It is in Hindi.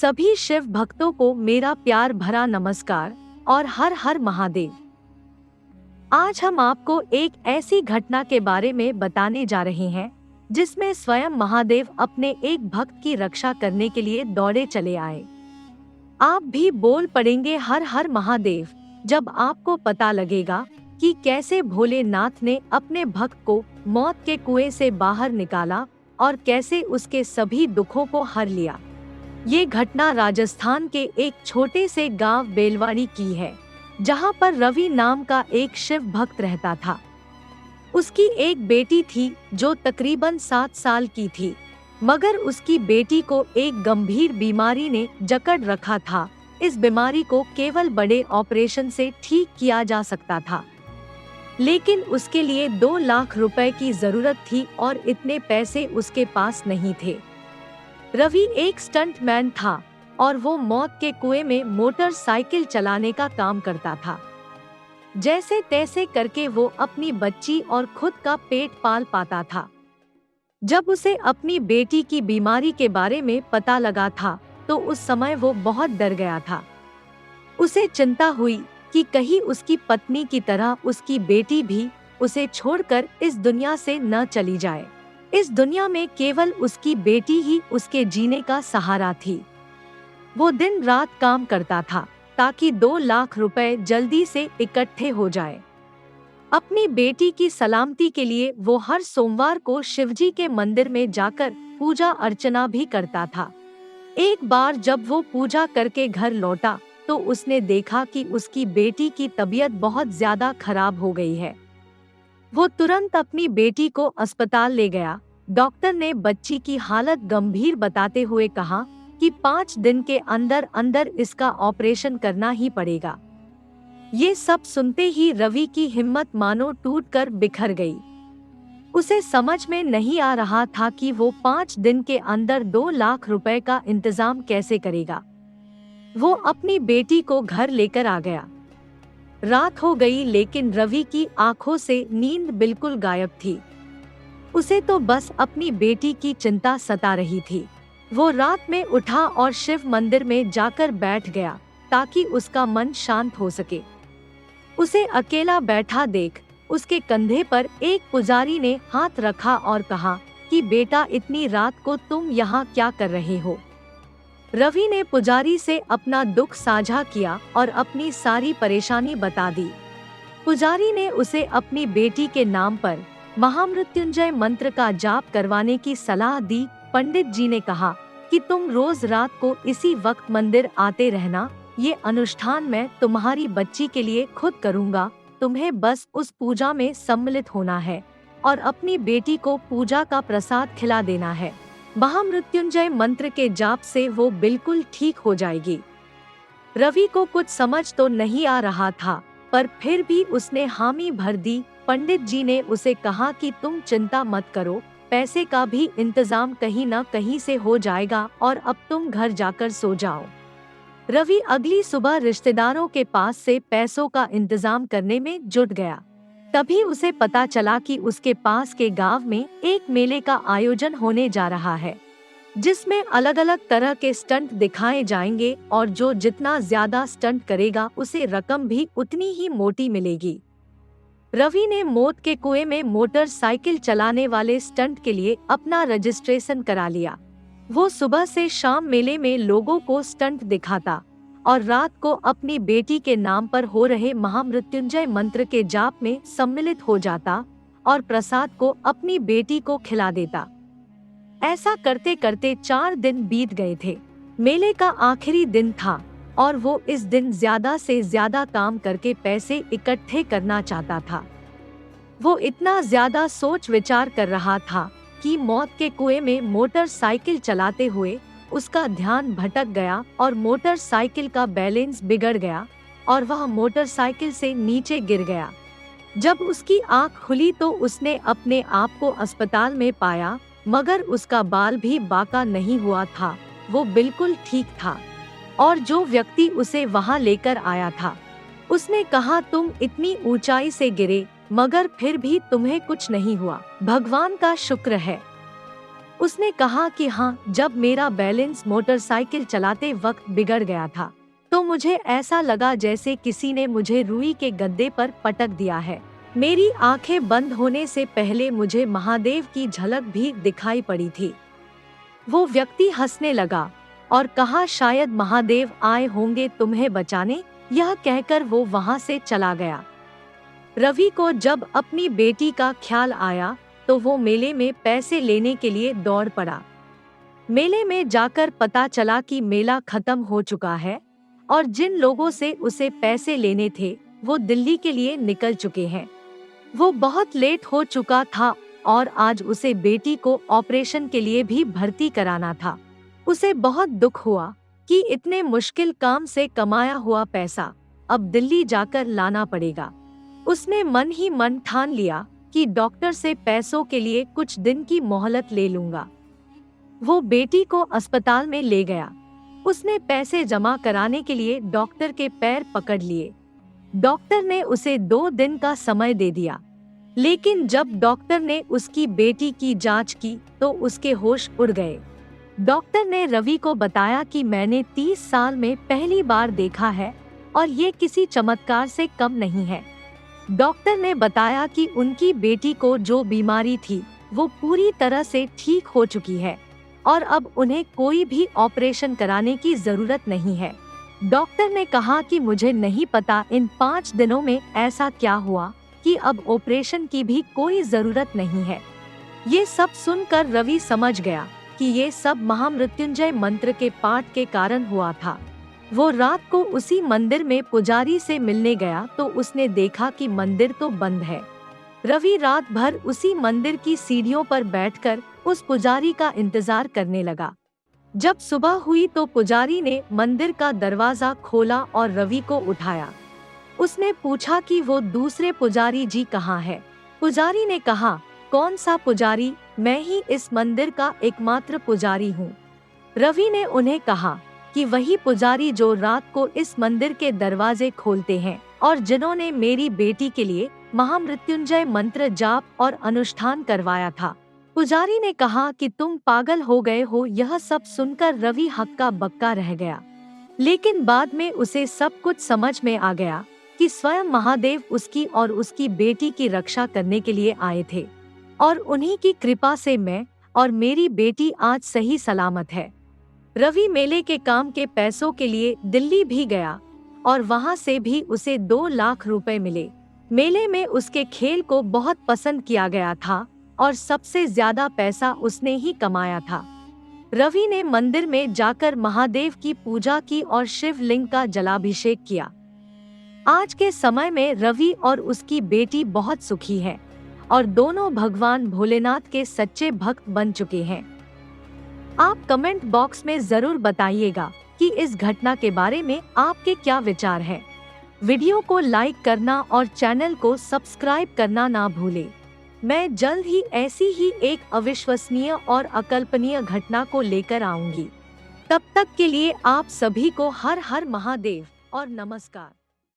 सभी शिव भक्तों को मेरा प्यार भरा नमस्कार और हर हर महादेव। आज हम आपको एक ऐसी घटना के बारे में बताने जा रहे हैं जिसमें स्वयं महादेव अपने एक भक्त की रक्षा करने के लिए दौड़े चले आए। आप भी बोल पड़ेंगे हर हर महादेव जब आपको पता लगेगा कि कैसे भोलेनाथ ने अपने भक्त को मौत के कुएं से बाहर निकाला और कैसे उसके सभी दुखों को हर लिया। ये घटना राजस्थान के एक छोटे से गांव बेलवाड़ी की है, जहां पर रवि नाम का एक शिव भक्त रहता था। उसकी एक बेटी थी जो तकरीबन 7 साल की थी, मगर उसकी बेटी को एक गंभीर बीमारी ने जकड़ रखा था। इस बीमारी को केवल बड़े ऑपरेशन से ठीक किया जा सकता था, लेकिन उसके लिए 2 लाख रुपए की जरूरत थी और इतने पैसे उसके पास नहीं थे। रवि एक स्टंटमैन था और वो मौत के कुएं में मोटरसाइकिल चलाने का काम करता था। जैसे तैसे करके वो अपनी बच्ची और खुद का पेट पाल पाता था। जब उसे अपनी बेटी की बीमारी के बारे में पता लगा था तो उस समय वो बहुत डर गया था। उसे चिंता हुई कि कहीं उसकी पत्नी की तरह उसकी बेटी भी उसे छोड़कर इस दुनिया से न चली जाए। इस दुनिया में केवल उसकी बेटी ही उसके जीने का सहारा थी। वो दिन रात काम करता था ताकि 2 लाख रुपए जल्दी से इकट्ठे हो जाए। अपनी बेटी की सलामती के लिए वो हर सोमवार को शिवजी के मंदिर में जाकर पूजा अर्चना भी करता था। एक बार जब वो पूजा करके घर लौटा तो उसने देखा कि उसकी बेटी की तबीयत बहुत ज्यादा खराब हो गई है। वो तुरंत अपनी बेटी को अस्पताल ले गया। डॉक्टर ने बच्ची की हालत गंभीर बताते हुए कहा कि 5 दिन के अंदर अंदर इसका ऑपरेशन करना ही पड़ेगा। ये सब सुनते ही रवि की हिम्मत मानो टूटकर बिखर गई। उसे समझ में नहीं आ रहा था कि वो 5 दिन के अंदर 2 लाख रुपए का इंतजाम कैसे करेगा। वो अपनी बेटी को घर लेकर आ गया। रात हो गई लेकिन रवि की आंखों से नींद बिल्कुल गायब थी। उसे तो बस अपनी बेटी की चिंता सता रही थी। वो रात में उठा और शिव मंदिर में जाकर बैठ गया ताकि उसका मन शांत हो सके। उसे अकेला बैठा देख उसके कंधे पर एक पुजारी ने हाथ रखा और कहा कि बेटा, इतनी रात को तुम यहाँ क्या कर रहे हो। रवि ने पुजारी से अपना दुख साझा किया और अपनी सारी परेशानी बता दी। पुजारी ने उसे अपनी बेटी के नाम पर महामृत्युंजय मंत्र का जाप करवाने की सलाह दी। पंडित जी ने कहा कि तुम रोज रात को इसी वक्त मंदिर आते रहना। ये अनुष्ठान मैं तुम्हारी बच्ची के लिए खुद करूँगा। तुम्हें बस उस पूजा में सम्मिलित होना है और अपनी बेटी को पूजा का प्रसाद खिला देना है। महामृत्युंजय मंत्र के जाप से वो बिल्कुल ठीक हो जाएगी। रवि को कुछ समझ तो नहीं आ रहा था, पर फिर भी उसने हामी भर दी। पंडित जी ने उसे कहा कि तुम चिंता मत करो, पैसे का भी इंतजाम कहीं न कहीं से हो जाएगा और अब तुम घर जाकर सो जाओ। रवि अगली सुबह रिश्तेदारों के पास से पैसों का इंतजाम करने में जुट गया। तभी उसे पता चला कि उसके पास के गांव में एक मेले का आयोजन होने जा रहा है, जिसमें अलग अलग तरह के स्टंट दिखाए जाएंगे और जो जितना ज्यादा स्टंट करेगा उसे रकम भी उतनी ही मोटी मिलेगी। रवि ने मौत के कुएं में मोटरसाइकिल चलाने वाले स्टंट के लिए अपना रजिस्ट्रेशन करा लिया। वो सुबह से शाम मेले में लोगों को स्टंट दिखाता और रात को अपनी बेटी के नाम पर हो रहे महामृत्युंजय मंत्र के जाप में सम्मिलित हो जाता और प्रसाद को अपनी बेटी को खिला देता। ऐसा करते करते 4 दिन बीत गए थे। मेले का आखिरी दिन था और वो इस दिन ज्यादा से ज्यादा काम करके पैसे इकट्ठे करना चाहता था। वो इतना ज्यादा सोच विचार कर रहा था कि मौत के कुएं में मोटरसाइकिल चलाते हुए उसका ध्यान भटक गया और मोटरसाइकिल का बैलेंस बिगड़ गया और वह मोटरसाइकिल से नीचे गिर गया। जब उसकी आंख खुली तो उसने अपने आप को अस्पताल में पाया, मगर उसका बाल भी बांका नहीं हुआ था। वो बिल्कुल ठीक था और जो व्यक्ति उसे वहां लेकर आया था उसने कहा, तुम इतनी ऊंचाई से गिरे मगर फिर भी तुम्हें कुछ नहीं हुआ, भगवान का शुक्र है। उसने कहा कि हाँ, जब मेरा बैलेंस मोटरसाइकिल चलाते वक्त बिगड़ गया था तो मुझे ऐसा लगा जैसे किसी ने मुझे रुई के गद्दे पर पटक दिया है। मेरी आंखें बंद होने से पहले मुझे महादेव की झलक भी दिखाई पड़ी थी। वो व्यक्ति हंसने लगा और कहा, शायद महादेव आए होंगे तुम्हें बचाने। यह कहकर वो वहां से चला गया। रवि को जब अपनी बेटी का ख्याल आया तो वो मेले में पैसे लेने के लिए दौड़ पड़ा। मेले में जाकर पता चला कि मेला खत्म हो चुका है और जिन लोगों से उसे पैसे लेने थे वो दिल्ली के लिए निकल चुके हैं। वो बहुत लेट हो चुका था और आज उसे बेटी को ऑपरेशन के लिए भी भर्ती कराना था। उसे बहुत दुख हुआ कि इतने मुश्किल काम से कमाया हुआ पैसा अब दिल्ली जाकर लाना पड़ेगा। उसने मन ही मन ठान लिया कि डॉक्टर से पैसों के लिए कुछ दिन की मोहलत ले लूंगा। वो बेटी को अस्पताल में ले गया। उसने पैसे जमा कराने के लिए डॉक्टर के पैर पकड़ लिए। डॉक्टर ने उसे 2 दिन का समय दे दिया, लेकिन जब डॉक्टर ने उसकी बेटी की जांच की तो उसके होश उड़ गए। डॉक्टर ने रवि को बताया कि मैंने 30 साल में पहली बार देखा है और ये किसी चमत्कार से कम नहीं है। डॉक्टर ने बताया कि उनकी बेटी को जो बीमारी थी वो पूरी तरह से ठीक हो चुकी है और अब उन्हें कोई भी ऑपरेशन कराने की जरूरत नहीं है। डॉक्टर ने कहा कि मुझे नहीं पता इन 5 दिनों में ऐसा क्या हुआ कि अब ऑपरेशन की भी कोई जरूरत नहीं है। ये सब सुनकर रवि समझ गया कि ये सब महामृत्युंजय मंत्र के पाठ के कारण हुआ था। वो रात को उसी मंदिर में पुजारी से मिलने गया तो उसने देखा कि मंदिर तो बंद है। रवि रात भर उसी मंदिर की सीढ़ियों पर बैठकर उस पुजारी का इंतजार करने लगा। जब सुबह हुई तो पुजारी ने मंदिर का दरवाजा खोला और रवि को उठाया। उसने पूछा कि वो दूसरे पुजारी जी कहाँ है। पुजारी ने कहा, कौन सा पुजारी? मैं ही इस मंदिर का एकमात्र पुजारी हूँ। रवि ने उन्हें कहा कि वही पुजारी जो रात को इस मंदिर के दरवाजे खोलते हैं और जिन्होंने मेरी बेटी के लिए महामृत्युंजय मंत्र जाप और अनुष्ठान करवाया था। पुजारी ने कहा कि तुम पागल हो गए हो। यह सब सुनकर रवि हक्का बक्का रह गया, लेकिन बाद में उसे सब कुछ समझ में आ गया कि स्वयं महादेव उसकी और उसकी बेटी की रक्षा करने के लिए आए थे और उन्हीं की कृपा से मैं और मेरी बेटी आज सही सलामत है। रवि मेले के काम के पैसों के लिए दिल्ली भी गया और वहां से भी उसे 2 लाख रुपए मिले। मेले में उसके खेल को बहुत पसंद किया गया था और सबसे ज्यादा पैसा उसने ही कमाया था। रवि ने मंदिर में जाकर महादेव की पूजा की और शिवलिंग का जलाभिषेक किया। आज के समय में रवि और उसकी बेटी बहुत सुखी है और दोनों भगवान भोलेनाथ के सच्चे भक्त बन चुके हैं। आप कमेंट बॉक्स में जरूर बताइएगा कि इस घटना के बारे में आपके क्या विचार हैं। वीडियो को लाइक करना और चैनल को सब्सक्राइब करना ना भूलें। मैं जल्द ही ऐसी ही एक अविश्वसनीय और अकल्पनीय घटना को लेकर आऊंगी। तब तक के लिए आप सभी को हर हर महादेव और नमस्कार।